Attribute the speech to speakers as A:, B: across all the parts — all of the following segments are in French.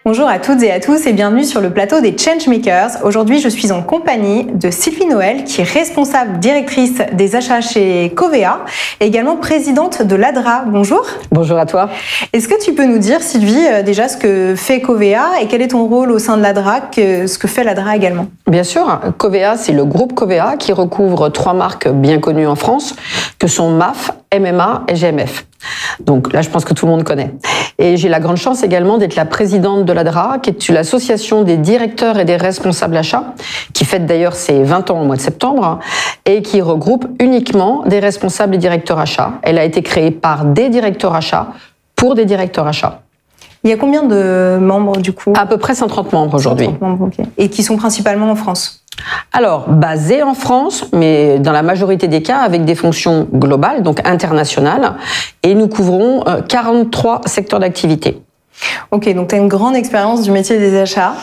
A: Bonjour à toutes et à tous et bienvenue sur le plateau des Changemakers. Aujourd'hui, je suis en compagnie de Sylvie Noël, qui est responsable directrice des achats chez Covea et également présidente de l'ADRA. Bonjour.
B: Bonjour à toi.
A: Est-ce que tu peux nous dire, Sylvie, déjà ce que fait Covea et quel est ton rôle au sein de l'ADRA, ce que fait l'ADRA également?
B: Bien sûr, Covea, c'est le groupe Covea qui recouvre 3 marques bien connues en France, que sont MAF, MMA et GMF. Donc là, je pense que tout le monde connaît. Et j'ai la grande chance également d'être la présidente de l'ADRA, qui est l'association des directeurs et des responsables achats, qui fête d'ailleurs ses 20 ans au mois de septembre, et qui regroupe uniquement des responsables et directeurs achats. Elle a été créée par des directeurs achats pour des directeurs achats.
A: Il y a combien de membres du coup?
B: À peu près 130 membres aujourd'hui.
A: 130 membres, okay. Et qui sont principalement en France?
B: Alors, basés en France, mais dans la majorité des cas avec des fonctions globales, donc internationales, et nous couvrons 43 secteurs d'activité.
A: Ok, donc tu as une grande expérience du métier des achats.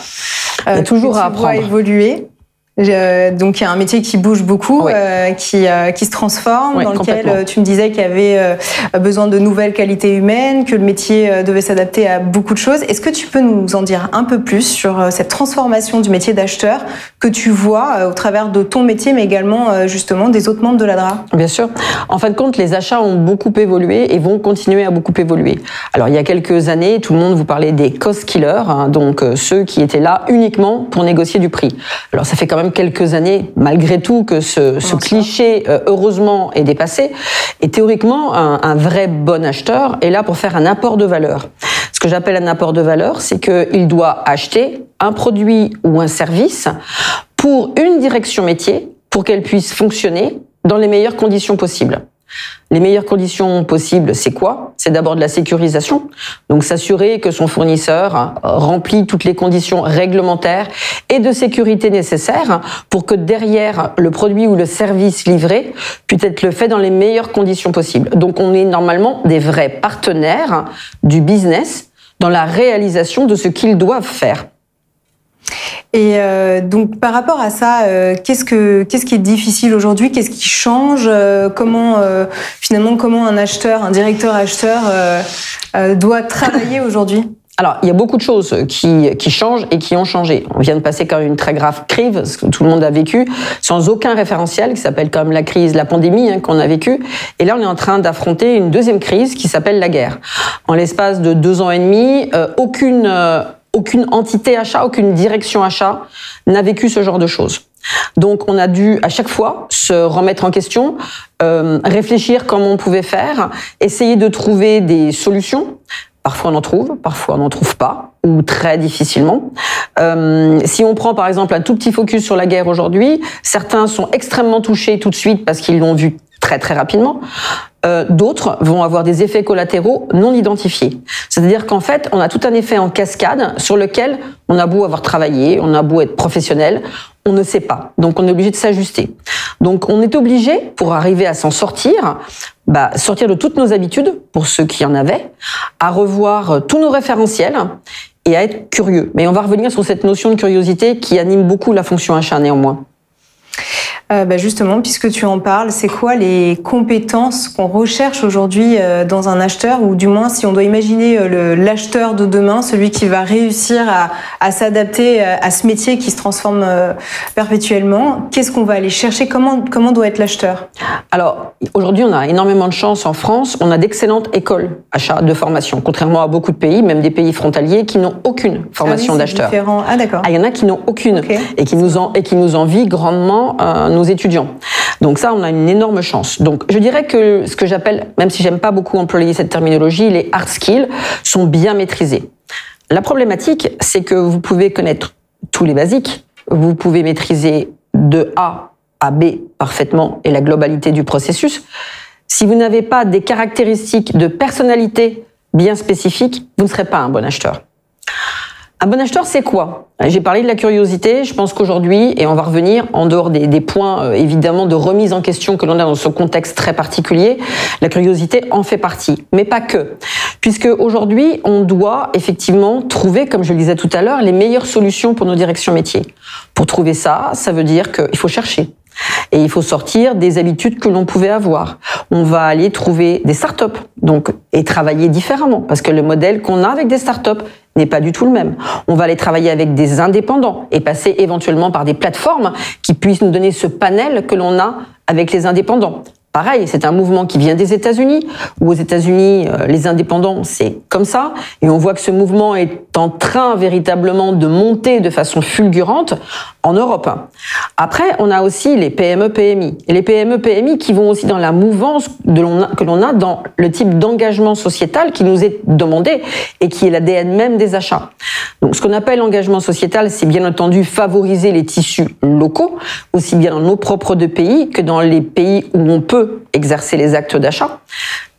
B: Toujours à apprendre.
A: Évoluer. Donc il y a un métier qui bouge beaucoup,
B: oui.
A: Qui se transforme,
B: oui,
A: dans lequel tu me disais qu'il y avait besoin de nouvelles qualités humaines, que le métier devait s'adapter à beaucoup de choses. Est-ce que tu peux nous en dire un peu plus sur cette transformation du métier d'acheteur que tu vois au travers de ton métier, mais également justement des autres membres de l'ADRA?
B: Bien sûr. En fin de compte, les achats ont beaucoup évolué et vont continuer à beaucoup évoluer. Alors il y a quelques années, tout le monde vous parlait des cost killers, hein, donc ceux qui étaient là uniquement pour négocier du prix. Alors ça fait quand même quelques années, malgré tout, que ce cliché, heureusement, est dépassé. Et théoriquement, un vrai bon acheteur est là pour faire un apport de valeur. Ce que j'appelle un apport de valeur, c'est qu'il doit acheter un produit ou un service pour une direction métier, pour qu'elle puisse fonctionner dans les meilleures conditions possibles. Les meilleures conditions possibles, c'est quoi? C'est d'abord de la sécurisation, donc s'assurer que son fournisseur remplit toutes les conditions réglementaires et de sécurité nécessaires pour que derrière le produit ou le service livré puisse être le fait dans les meilleures conditions possibles. Donc on est normalement des vrais partenaires du business dans la réalisation de ce qu'ils doivent faire.
A: Et donc par rapport à ça, qu'est-ce qui est difficile aujourd'hui? Qu'est-ce qui change? Comment un acheteur, un directeur acheteur doit travailler aujourd'hui?
B: Alors, il y a beaucoup de choses qui changent et qui ont changé. On vient de passer quand même une très grave crise, ce que tout le monde a vécu, sans aucun référentiel, qui s'appelle quand même la crise, la pandémie qu'on a vécue. Et là, on est en train d'affronter une deuxième crise qui s'appelle la guerre. En l'espace de 2 ans et demi, aucune entité achat, aucune direction achat n'a vécu ce genre de choses. Donc on a dû à chaque fois se remettre en question, réfléchir comment on pouvait faire, essayer de trouver des solutions. Parfois on en trouve, parfois on n'en trouve pas, ou très difficilement. Si on prend par exemple un tout petit focus sur la guerre aujourd'hui, certains sont extrêmement touchés tout de suite parce qu'ils l'ont vu très rapidement. D'autres vont avoir des effets collatéraux non identifiés. C'est-à-dire qu'en fait, on a tout un effet en cascade sur lequel on a beau avoir travaillé, on a beau être professionnel, on ne sait pas. Donc on est obligé de s'ajuster. Donc on est obligé, pour arriver à s'en sortir, sortir de toutes nos habitudes, pour ceux qui en avaient, à revoir tous nos référentiels et à être curieux. Mais on va revenir sur cette notion de curiosité qui anime beaucoup la fonction achat néanmoins.
A: Justement, puisque tu en parles, c'est quoi les compétences qu'on recherche aujourd'hui dans un acheteur, ou du moins si on doit imaginer l'acheteur de demain, celui qui va réussir à s'adapter à ce métier qui se transforme perpétuellement, qu'est-ce qu'on va aller chercher? Comment doit être l'acheteur? Alors,
B: aujourd'hui, on a énormément de chance en France, on a d'excellentes écoles achats de formation, contrairement à beaucoup de pays, même des pays frontaliers qui n'ont aucune formation d'acheteur.
A: Ah d'accord.
B: Il y en a qui n'ont aucune, okay. et qui nous envient grandement nos étudiants. Donc ça, on a une énorme chance. Donc je dirais que ce que j'appelle, même si j'aime pas beaucoup employer cette terminologie, les hard skills sont bien maîtrisés. La problématique, c'est que vous pouvez connaître tous les basiques, vous pouvez maîtriser de A à B parfaitement et la globalité du processus. Si vous n'avez pas des caractéristiques de personnalité bien spécifiques, vous ne serez pas un bon acheteur. Un bon acheteur, c'est quoi? J'ai parlé de la curiosité. Je pense qu'aujourd'hui, et on va revenir en dehors des points évidemment de remise en question que l'on a dans ce contexte très particulier, la curiosité en fait partie, mais pas que. Puisque aujourd'hui, on doit effectivement trouver, comme je le disais tout à l'heure, les meilleures solutions pour nos directions métiers. Pour trouver ça, ça veut dire qu'il faut chercher. Et il faut sortir des habitudes que l'on pouvait avoir. On va aller trouver des startups, donc, et travailler différemment, parce que le modèle qu'on a avec des startups n'est pas du tout le même. On va aller travailler avec des indépendants et passer éventuellement par des plateformes qui puissent nous donner ce panel que l'on a avec les indépendants. Pareil, c'est un mouvement qui vient des États-Unis, où aux États-Unis, les indépendants, c'est comme ça, et on voit que ce mouvement est en train véritablement de monter de façon fulgurante en Europe. Après, on a aussi les PME-PMI. Et les PME-PMI qui vont aussi dans la mouvance que l'on a dans le type d'engagement sociétal qui nous est demandé et qui est l'ADN même des achats. Donc, ce qu'on appelle engagement sociétal, c'est bien entendu favoriser les tissus locaux, aussi bien dans nos propres deux pays que dans les pays où on peut exercer les actes d'achat.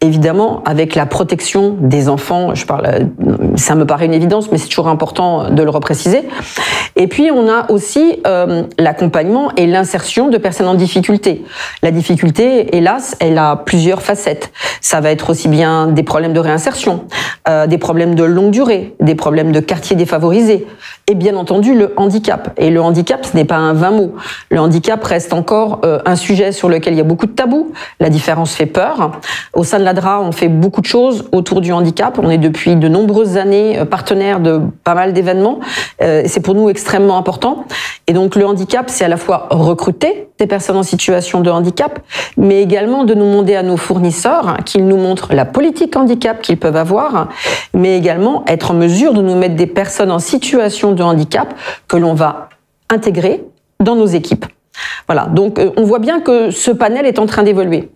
B: Évidemment, avec la protection des enfants, ça me paraît une évidence, mais c'est toujours important de le repréciser. Et puis, on a aussi l'accompagnement et l'insertion de personnes en difficulté. La difficulté, hélas, elle a plusieurs facettes. Ça va être aussi bien des problèmes de réinsertion, des problèmes de longue durée, des problèmes de quartiers défavorisés, et bien entendu le handicap. Et le handicap, ce n'est pas un vain mot. Le handicap reste encore un sujet sur lequel il y a beaucoup de tabous. La différence fait peur. Au sein de l'ADRA, on fait beaucoup de choses autour du handicap. On est depuis de nombreuses années partenaire de pas mal d'événements. C'est pour nous extrêmement important. Et donc le handicap, c'est à la fois recruter des personnes en situation de handicap, mais également de nous demander à nos fournisseurs qu'ils nous montrent la politique handicap qu'ils peuvent avoir, mais également être en mesure de nous mettre des personnes en situation de handicap que l'on va intégrer dans nos équipes. Voilà, donc on voit bien que ce panel est en train d'évoluer.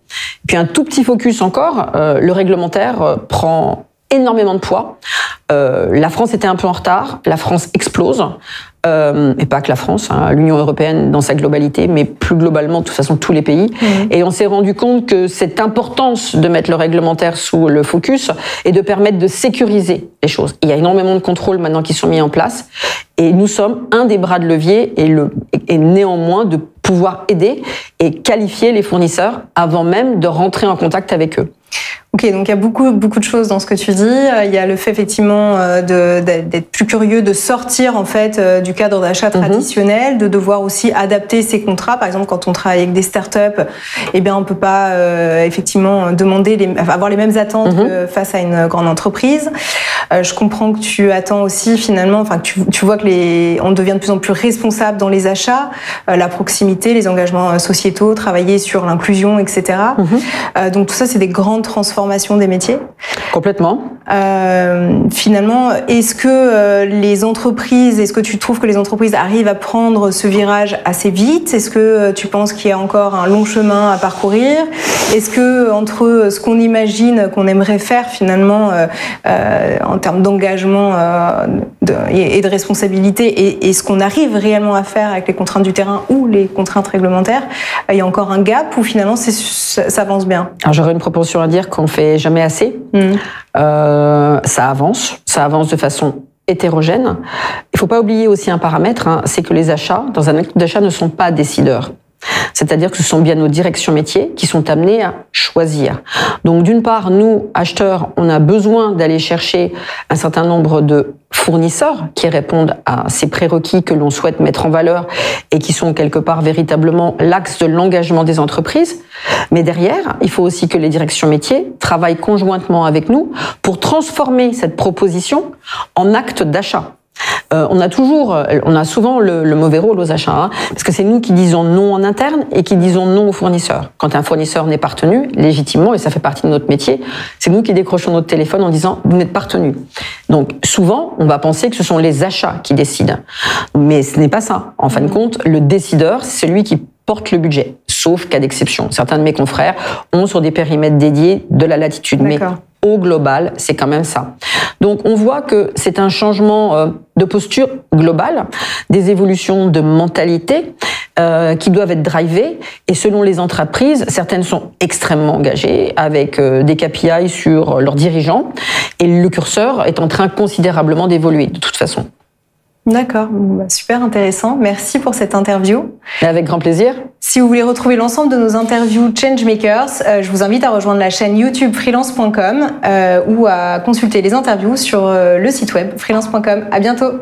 B: Puis un tout petit focus encore, le réglementaire prend énormément de poids. La France était un peu en retard, la France explose, et pas que la France, hein, l'Union européenne dans sa globalité, mais plus globalement, de toute façon, tous les pays. Et on s'est rendu compte que cette importance de mettre le réglementaire sous le focus et de permettre de sécuriser les choses. Il y a énormément de contrôles maintenant qui sont mis en place, et nous sommes un des bras de levier et néanmoins de pouvoir aider et qualifier les fournisseurs avant même de rentrer en contact avec eux.
A: Ok, donc il y a beaucoup de choses dans ce que tu dis. Il y a le fait effectivement d'être plus curieux, de sortir en fait du cadre d'achat traditionnel, de devoir aussi adapter ses contrats. Par exemple, quand on travaille avec des startups, eh bien on peut pas effectivement avoir les mêmes attentes que face à une grande entreprise. Je comprends que tu attends aussi finalement, enfin tu vois que on devient de plus en plus responsable dans les achats, la proximité, les engagements sociétaux, travailler sur l'inclusion, etc. Donc tout ça, c'est des grandes transformations des métiers.
B: Complètement.
A: Finalement, est-ce que tu trouves que les entreprises arrivent à prendre ce virage assez vite? Est-ce que tu penses qu'il y a encore un long chemin à parcourir? Est-ce que entre ce qu'on imagine qu'on aimerait faire finalement en termes d'engagement et de responsabilité et ce qu'on arrive réellement à faire avec les contraintes du terrain ou les contraintes réglementaires, il y a encore un gap ou finalement ça avance bien?
B: Alors j'aurais une propension à dire qu'on fait jamais assez. Ça avance de façon hétérogène. Il faut pas oublier aussi un paramètre, c'est que les achats, dans un acte d'achat, ne sont pas décideurs. C'est-à-dire que ce sont bien nos directions métiers qui sont amenées à choisir. Donc d'une part, nous, acheteurs, on a besoin d'aller chercher un certain nombre de fournisseurs qui répondent à ces prérequis que l'on souhaite mettre en valeur et qui sont quelque part véritablement l'axe de l'engagement des entreprises. Mais derrière, il faut aussi que les directions métiers travaillent conjointement avec nous pour transformer cette proposition en acte d'achat. On a souvent le mauvais rôle aux achats, parce que c'est nous qui disons non en interne et qui disons non aux fournisseurs. Quand un fournisseur n'est pas retenu, légitimement, et ça fait partie de notre métier, c'est nous qui décrochons notre téléphone en disant vous n'êtes pas retenu. Donc souvent, on va penser que ce sont les achats qui décident, mais ce n'est pas ça. En fin de compte, le décideur, c'est celui qui porte le budget, sauf cas d'exception. Certains de mes confrères ont sur des périmètres dédiés de la latitude, mais au global, c'est quand même ça. Donc on voit que c'est un changement de posture globale, des évolutions de mentalité qui doivent être drivées, et selon les entreprises, certaines sont extrêmement engagées avec des KPI sur leurs dirigeants, et le curseur est en train considérablement d'évoluer de toute façon.
A: D'accord, super intéressant. Merci pour cette interview.
B: Avec grand plaisir.
A: Si vous voulez retrouver l'ensemble de nos interviews Changemakers, je vous invite à rejoindre la chaîne YouTube freelance.com ou à consulter les interviews sur le site web freelance.com. À bientôt.